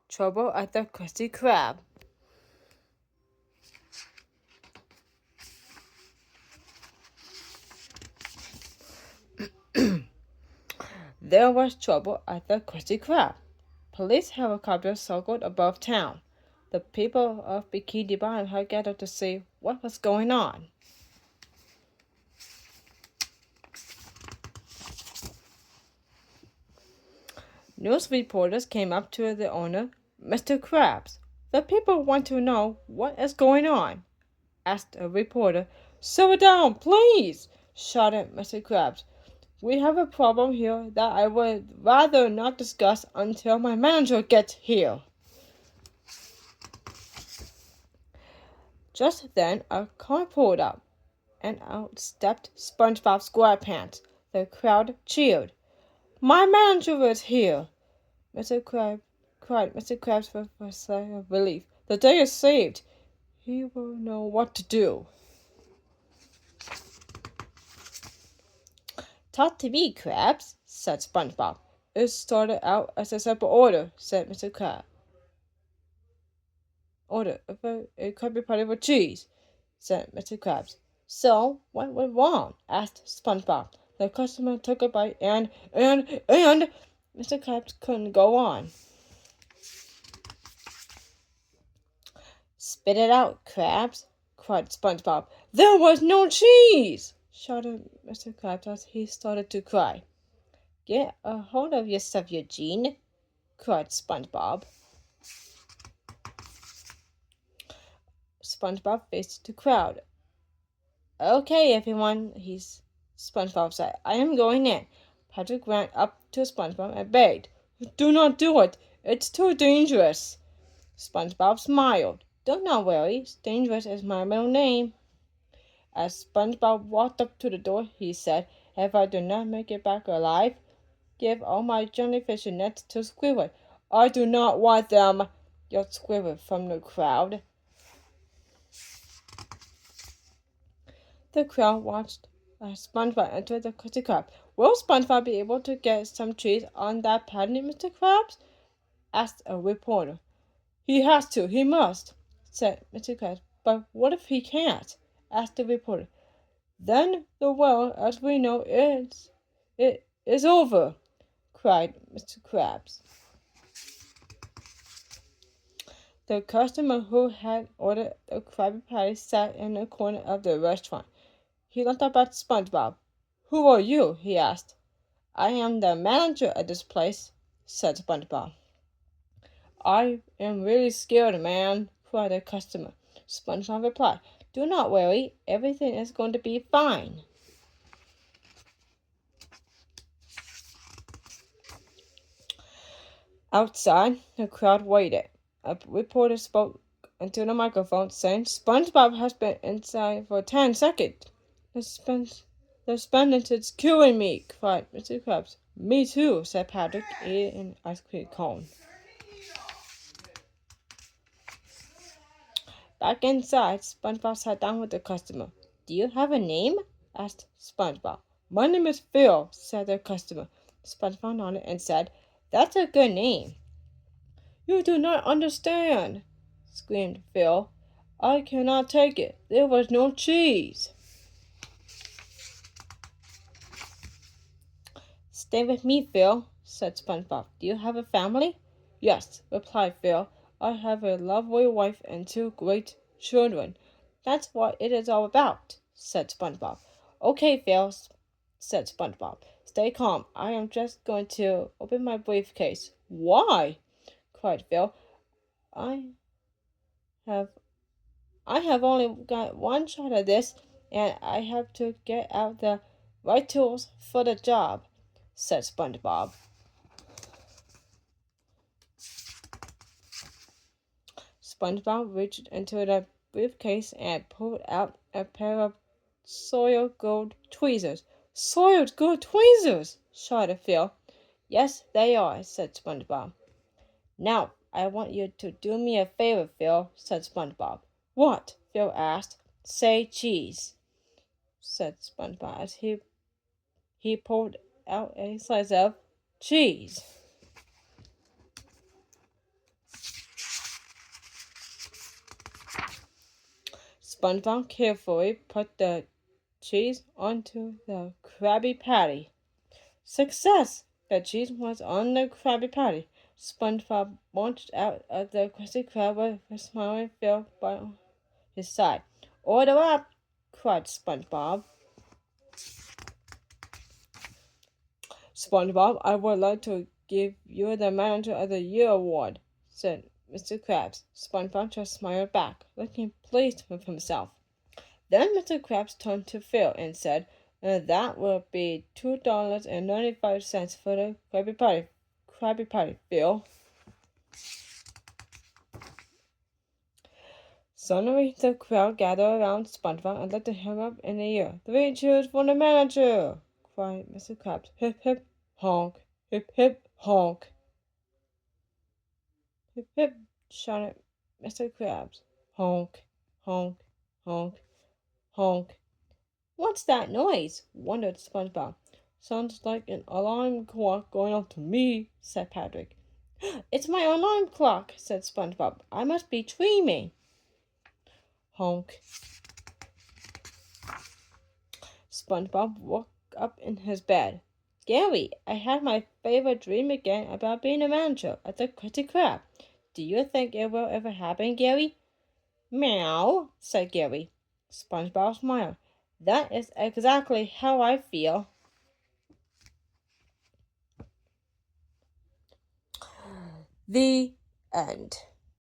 Trouble at the Krusty Krab. There was trouble at the Krusty Krab. Police helicopters circled above town. The people of Bikini Bottom had gathered to see what was going on. News reporters came up to the owner, Mr. Krabs. The people want to know what is going on, asked a reporter. Sit down, please, shouted Mr. Krabs. We have a problem here that I would rather not discuss until my manager gets here. Just then a car pulled up, and out stepped SpongeBob SquarePants. The crowd cheered. My manager is here, Mr. Krab cried Mr. Krabs with a sigh of relief. The day is saved. He will know what to do. Talk to me, Krabs, said SpongeBob. It started out as a simple order, said Mr. Krab. Order a Krabby Patty with cheese, said Mr. Krabs. So, what went wrong? Asked SpongeBob. The customer took a bite and Mr. Krabs couldn't go on. Spit it out, Krabs, cried SpongeBob. There was no cheese, shouted Mr. Krabs as he started to cry. Get a hold of yourself, Eugene, cried SpongeBob. SpongeBob faced the crowd. Okay, everyone, SpongeBob said. I am going in. Patrick ran up to SpongeBob and begged. Do not do it. It's too dangerous. SpongeBob smiled. Do not worry. Dangerous is my middle name. As SpongeBob walked up to the door, he said, if I do not make it back alive, give all my jellyfish nets to Squidward. I do not want them, yelled Squidward from the crowd. The crowd watched as SpongeBob entered the Krusty Krab. Will SpongeBob be able to get some cheese on that patty, Mr. Krabs? Asked a reporter. He has to, he must, said Mr. Krabs. But what if he can't? Asked the reporter. Then the world, as we know it is over, cried Mr. Krabs. The customer who had ordered the Krabby Patty sat in the corner of the restaurant. He looked up at SpongeBob. Who are you? He asked. I am the manager of this place, said SpongeBob. I am really scared, man, cried the customer. SpongeBob replied, do not worry, everything is going to be fine. Outside, the crowd waited. A reporter spoke into the microphone, saying, SpongeBob has been inside for 10 seconds. The spinach is killing me, cried Mr. Krabs. Me too, said Patrick, eating an ice cream cone. Back inside, SpongeBob sat down with the customer. Do you have a name? Asked SpongeBob. My name is Phil, said the customer. SpongeBob nodded and said, That's a good name. You do not understand, screamed Phil. I cannot take it. There was no cheese. Stay with me, Phil, said SpongeBob. Do you have a family? Yes, replied Phil. I have a lovely wife and 2 great children. That's what it is all about, said SpongeBob. Okay, Phil, said SpongeBob. Stay calm. I am just going to open my briefcase. Why? Cried Phil. I have only got one shot at this, and I have to get out the right tools for the job, said SpongeBob. SpongeBob reached into the briefcase and pulled out a pair of soiled gold tweezers. Soiled gold tweezers! Shouted Phil. Yes, they are, said SpongeBob. Now, I want you to do me a favor, Phil, said SpongeBob. What? Phil asked. Say cheese, said SpongeBob as he pulled out a slice of cheese. SpongeBob carefully put the cheese onto the Krabby Patty. Success! The cheese was on the Krabby Patty. SpongeBob launched out of the Krusty Krab with a smiling Phil by his side. Order up! Cried SpongeBob. SpongeBob, I would like to give you the Manager of the Year award, said Mr. Krabs. SpongeBob just smiled back, looking pleased with himself. Then Mr. Krabs turned to Phil and said, that will be $2.95 for the Krabby Patty. Krabby Patty, Phil. Suddenly, the crowd gathered around SpongeBob and lifted him up in the air. 3 cheers for the manager! Cried Mr. Krabs. Hip, hip, honk. Hip, hip, honk. Hip, hip, shouted Mr. Krabs. Honk, honk, honk, honk. What's that noise? Wondered SpongeBob. Sounds like an alarm clock going off to me, said Patrick. It's my alarm clock, said SpongeBob. I must be dreaming. Honk. SpongeBob woke up in his bed. Gary, I had my favorite dream again about being a manager at the Krusty Krab. Do you think it will ever happen, Gary? Meow, said Gary. SpongeBob smiled. That is exactly how I feel. The end.